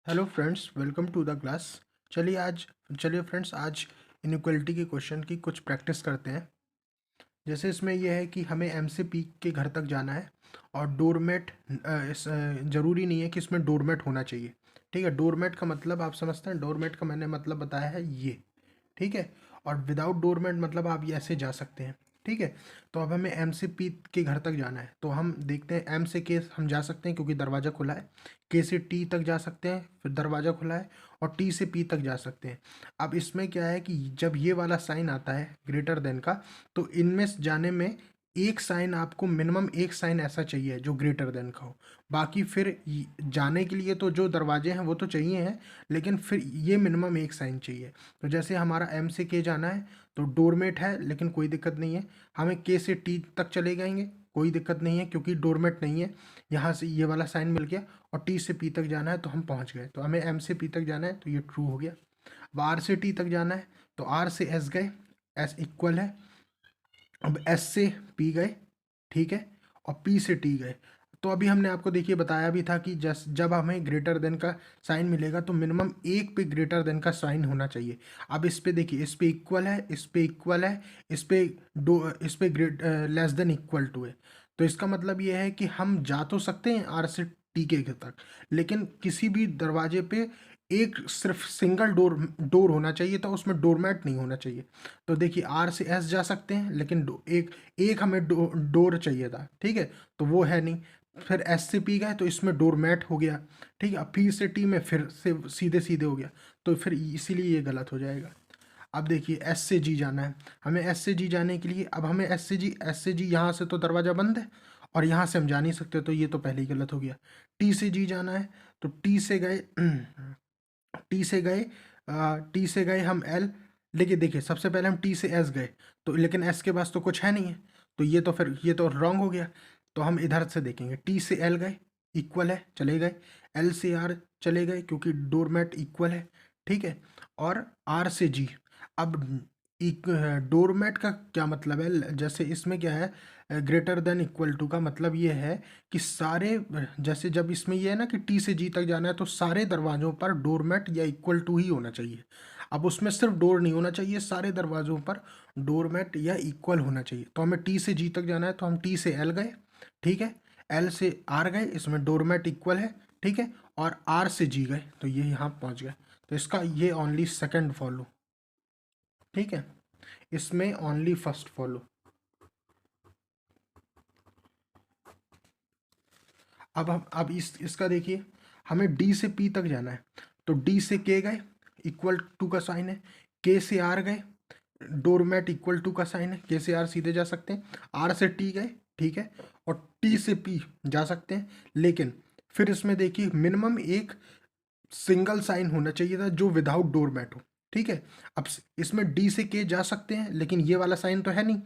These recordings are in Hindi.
Hello friends, welcome to the class. चलिए फ्रेंड्स, आज इनइक्वालिटी के क्वेश्चन की कुछ प्रैक्टिस करते हैं। जैसे इसमें यह है कि हमें एम से पी के घर तक जाना है और डोरमेट ज़रूरी नहीं है कि इसमें डोरमेट होना चाहिए। ठीक है, डोरमेट का मतलब आप समझते हैं। डोरमेट का मैंने मतलब बताया है ये। ठीक है, और विदाउट डोरमेट मतलब आप ये ऐसे जा सकते हैं। ठीक है, तो अब हमें एम से पी के घर तक जाना है, तो हम देखते हैं। एम से के हम जा सकते हैं क्योंकि दरवाज़ा खुला है। के से टी तक जा सकते हैं, फिर दरवाज़ा खुला है। और टी से पी तक जा सकते हैं। अब इसमें क्या है कि जब ये वाला साइन आता है ग्रेटर देन का, तो इनमें से जाने में एक साइन आपको, मिनिमम एक साइन ऐसा चाहिए जो ग्रेटर देन का हो। बाकी फिर जाने के लिए तो जो दरवाजे हैं वो तो चाहिए हैं, लेकिन फिर ये मिनिमम एक साइन चाहिए। तो जैसे हमारा एम से के जाना है, तो डोरमेट है लेकिन कोई दिक्कत नहीं है। हमें के से टी तक चले जाएंगे, कोई दिक्कत नहीं है क्योंकि डोरमेट नहीं है। यहाँ से ये वाला साइन मिल गया। और टी से पी तक जाना है तो हम पहुँच गए। तो हमें एम से पी तक जाना है तो ये ट्रू हो गया। अब आर से टी तक जाना है, तो आर से एस गए, एस इक्वल है। अब एस से पी गए, ठीक है, और पी से टी गए। तो अभी हमने आपको देखिए बताया भी था कि जब हमें ग्रेटर देन का साइन मिलेगा तो मिनिमम एक पे ग्रेटर देन का साइन होना चाहिए। अब इस पे देखिए, इस पे इक्वल है, इस पे इक्वल है, इस पे great less than equal to है। तो इसका मतलब ये है कि हम जा तो सकते हैं आर से टी के तक, लेकिन किसी भी दरवाजे पे एक सिर्फ सिंगल डोर होना चाहिए था, उसमें डोरमैट नहीं होना चाहिए। तो देखिए, आर से एस जा सकते हैं, लेकिन एक एक हमें डोर चाहिए था। ठीक है, तो वो है नहीं। फिर एस से पी गए तो इसमें डोरमैट हो गया। ठीक है, अब पी से टी में फिर से सीधे सीधे हो गया, तो फिर इसीलिए ये गलत हो जाएगा। अब देखिए, एस से जी जाना है। हमें एस से जी जाने के लिए, अब हमें एस से जी यहाँ से तो दरवाज़ा बंद है और यहाँ से हम जा नहीं सकते, तो ये तो पहले ही गलत हो गया। टी से जी जाना है, तो टी से गए टी से गए टी से गए हम एल। लेकिन देखिए, सबसे पहले हम टी से एस गए, तो लेकिन एस के पास तो कुछ है नहीं है, तो ये तो फिर ये तो रॉन्ग हो गया। तो हम इधर से देखेंगे, टी से एल गए, इक्वल है, चले गए। एल से आर चले गए क्योंकि डोरमेट इक्वल है। ठीक है, और आर से जी। अब एक डोरमेट का क्या मतलब है, जैसे इसमें क्या है, ग्रेटर देन इक्वल टू का मतलब ये है कि सारे, जैसे जब इसमें ये है ना कि टी से जी तक जाना है, तो सारे दरवाज़ों पर डोरमेट या इक्वल टू ही होना चाहिए। अब उसमें सिर्फ डोर नहीं होना चाहिए, सारे दरवाज़ों पर डोरमेट या इक्वल होना चाहिए। तो हमें टी से जी तक जाना है, तो हम टी से एल गए, ठीक है, एल से आर गए, इसमें डोरमेट इक्वल है, ठीक है, और आर से जी गए, तो ये यहाँ पहुँच गए। तो इसका ये ओनली सेकंड फॉलो, ठीक है, इसमें ओनली फर्स्ट फॉलो। अब इसका देखिए, हमें डी से पी तक जाना है, तो डी से के गए, इक्वल टू का साइन है। के से आर गए, डोरमेट इक्वल टू का साइन है, के से आर सीधे जा सकते हैं। आर से टी गए, ठीक है, और टी से पी जा सकते हैं, लेकिन फिर इसमें देखिए मिनिमम एक सिंगल साइन होना चाहिए था जो विदाउट डोरमैट हो। ठीक है, अब इसमें डी से के जा सकते हैं, लेकिन ये वाला साइन तो है नहीं।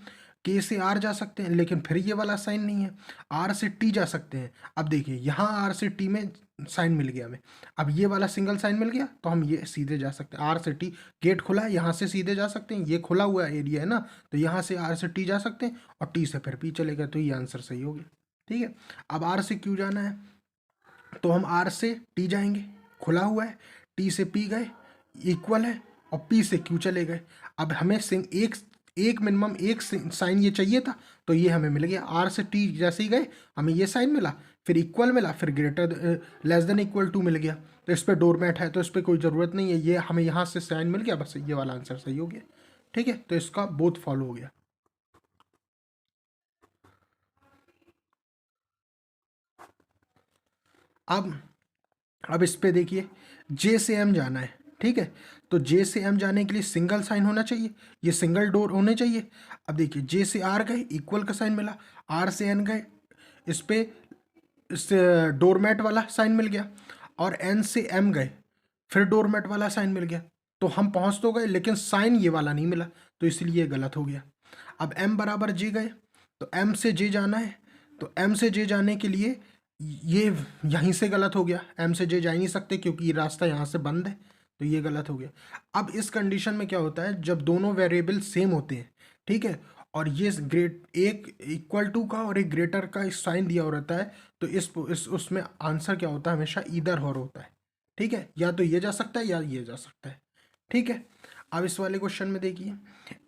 के से आर जा सकते हैं, लेकिन फिर ये वाला साइन नहीं है। आर से टी जा सकते हैं, अब देखिए यहाँ आर से टी में साइन मिल गया हमें। अब ये वाला सिंगल साइन मिल गया, तो हम ये सीधे जा सकते हैं। आर से टी, गेट खुला है, यहाँ से सीधे जा सकते हैं, ये खुला हुआ एरिया है ना, तो यहाँ से आर से टी जा सकते हैं, और टी से फिर पी चले गए, तो ये आंसर सही हो गया। ठीक है, अब आर से क्यू जाना है, तो हम आर से टी जाएंगे, खुला हुआ है, टी से पी गए, इक्वल है, और पी से क्यू चले गए। अब हमें एक एक मिनिमम एक साइन ये चाहिए था, तो ये हमें मिल गया। आर से टी जैसे ही गए, हमें ये साइन मिला, फिर इक्वल मिला, फिर greater less than equal to मिल गया। तो इस पर डोरमैट है, तो इस पर कोई ज़रूरत नहीं है, ये हमें यहाँ से साइन मिल गया, बस ये वाला आंसर सही हो गया। ठीक है, तो इसका बोथ फॉलो हो गया। अब अब इस पे देखिए, जे से एम जाना है, ठीक है, तो जे से एम जाने के लिए सिंगल साइन होना चाहिए, ये सिंगल डोर होने चाहिए। अब देखिए, जे से आर गए, इक्वल का साइन मिला। आर से एन गए, इस पे इस डोरमैट वाला साइन मिल गया। और एन से एम गए, फिर डोरमैट वाला साइन मिल गया। तो हम पहुंच तो गए, लेकिन साइन ये वाला नहीं मिला, तो इसलिए गलत हो गया। अब एम बराबर जे गए, तो एम से जे जाना है, तो एम से जे जाने के लिए ये यहीं से गलत हो गया। एम से जे जा ही नहीं सकते क्योंकि ये रास्ता यहाँ से बंद है, तो ये गलत हो गया। अब इस कंडीशन में क्या होता है, जब दोनों वेरिएबल सेम होते हैं, ठीक है, और ये ग्रेट एक इक्वल टू का और एक ग्रेटर का साइन दिया हो रहता है, तो इस उसमें आंसर क्या होता है, हमेशा ईदर और होता है। ठीक है, या तो ये जा सकता है या ये जा सकता है। ठीक है, अब इस वाले क्वेश्चन में देखिए,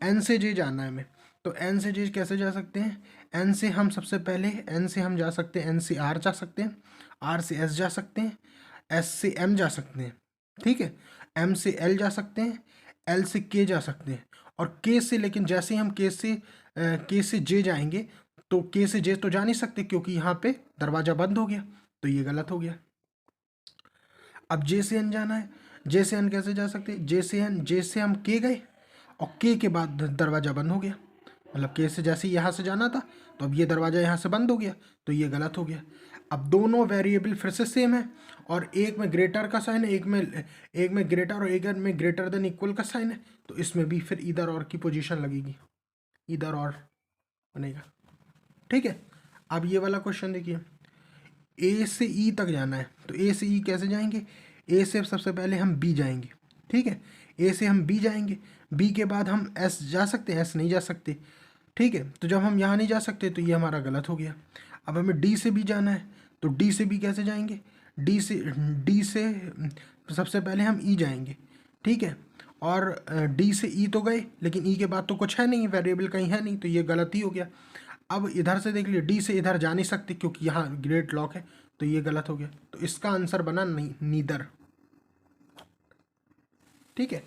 एन से जे जाना है हमें, तो एन से जे कैसे जा सकते हैं? एन से हम सबसे पहले एन से हम जा सकते हैं, एन से आर जा सकते हैं, आर से एस जा सकते हैं, एस से एम जा सकते हैं। ठीक है, एम से एल जा सकते हैं, एल से के जा सकते हैं, और के से, लेकिन जैसे ही हम के से जे जाएंगे तो के से जे तो जा नहीं सकते क्योंकि यहाँ पे दरवाज़ा बंद हो गया, तो ये गलत हो गया। अब जे से एन जाना है, जे से एन कैसे जा सकते हैं? जे से एन, जे से हम के गए और के बाद दरवाज़ा बंद हो गया, मतलब के से जैसे ही यहाँ से जाना था तो अब ये दरवाज़ा यहाँ से बंद हो गया, तो ये गलत हो गया। अब दोनों वेरिएबल फिर से सेम है, और एक में ग्रेटर का साइन है, एक में ग्रेटर और एक में ग्रेटर देन इक्वल का साइन है, तो इसमें भी फिर इधर और की पोजीशन लगेगी, इधर और बनेगा। ठीक है, अब ये वाला क्वेश्चन देखिए, ए से ई तक जाना है, तो ए से ई कैसे जाएंगे? ए से सबसे पहले हम बी जाएंगे। ठीक है, ए से हम बी जाएंगे, बी के बाद हम एस जा सकते हैं, एस नहीं जा सकते। ठीक है, तो जब हम यहाँ नहीं जा सकते तो ये हमारा गलत हो गया। अब हमें डी से बी जाना है, तो डी से बी कैसे जाएंगे? डी से सबसे पहले हम ई जाएंगे। ठीक है, और डी से ई तो गए, लेकिन ई के बाद तो कुछ है नहीं, वेरिएबल कहीं है नहीं, तो ये गलत ही हो गया। अब इधर से देख लीजिए, डी से इधर जा नहीं सकते क्योंकि यहाँ ग्रेट लॉक है, तो ये गलत हो गया, तो इसका आंसर बना नीदर। ठीक है,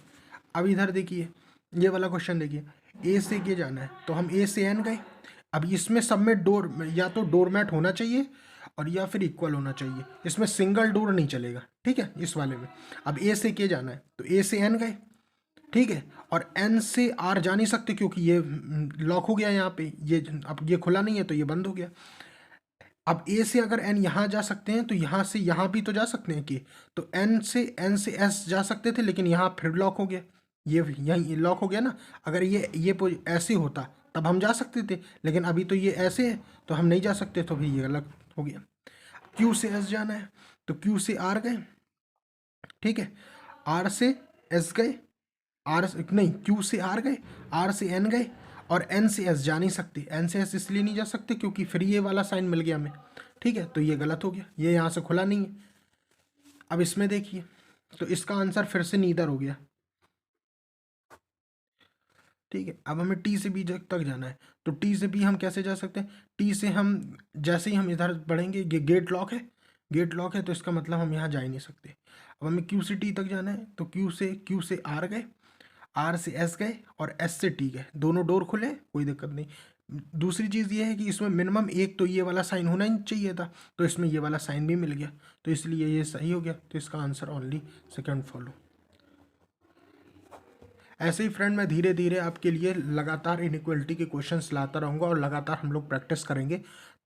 अब इधर देखिए, ये वाला क्वेश्चन देखिए, ए से के जाना है, तो हम ए से एन गए। अब इसमें सब में डोर, या तो डोरमैट होना चाहिए और या फिर इक्वल होना चाहिए, इसमें सिंगल डोर नहीं चलेगा। ठीक है, इस वाले में अब ए से के जाना है, तो ए से एन गए। ठीक है, और एन से आर जा नहीं सकते क्योंकि ये लॉक हो गया यहाँ पे, ये अब ये खुला नहीं है तो ये बंद हो गया। अब ए से अगर एन यहाँ जा सकते हैं तो यहाँ से यहाँ भी तो जा सकते हैं कि, तो एन से एस जा सकते थे, लेकिन यहाँ फिर लॉक हो गया, ये यहीं लॉक हो गया ना। अगर ये ऐसे होता तब हम जा सकते थे, लेकिन अभी तो ये ऐसे है तो हम नहीं जा सकते, तो भी ये गलत हो गया। क्यू से एस जाना है, तो क्यू से आर गए। ठीक है, आर से एस गए, आर नहीं, क्यू से आर गए, आर से एन गए, और एन से एस जा नहीं सकते। एन से एस इसलिए नहीं जा सकते क्योंकि फिर ये वाला साइन मिल गया हमें। ठीक है, तो ये गलत हो गया, ये यहाँ से खुला नहीं है। अब इसमें देखिए, तो इसका आंसर फिर से नीदर हो गया। ठीक है, अब हमें टी से बी तक जाना है, तो टी से बी हम कैसे जा सकते हैं? टी से हम जैसे ही हम इधर बढ़ेंगे, ये गेट लॉक है, गेट लॉक है, तो इसका मतलब हम यहाँ जा ही नहीं सकते। अब हमें क्यू से टी तक जाना है, तो क्यू से आर गए, आर से एस गए, और एस से टी गए, दोनों डोर खुले, कोई दिक्कत नहीं। दूसरी चीज़ ये है कि इसमें मिनिमम एक तो ये वाला साइन होना ही चाहिए था, तो इसमें ये वाला साइन भी मिल गया, तो इसलिए ये सही हो गया, तो इसका आंसर ओनली सेकंड फॉलो। ऐसे ही फ्रेंड, मैं धीरे धीरे आपके लिए लगातार इनइक्वलिटी के क्वेश्चंस लाता रहूँगा और लगातार हम लोग प्रैक्टिस करेंगे,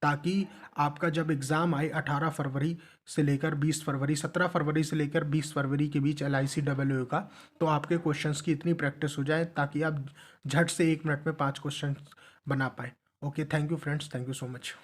ताकि आपका जब एग्ज़ाम आए 18 फरवरी से लेकर 20 फरवरी, 17 फरवरी से लेकर 20 फरवरी के बीच LICWA का, तो आपके क्वेश्चंस की इतनी प्रैक्टिस हो जाए ताकि आप झट से 1 मिनट में 5 क्वेश्चन बना पाएँ। Okay, thank you friends, thank you so much.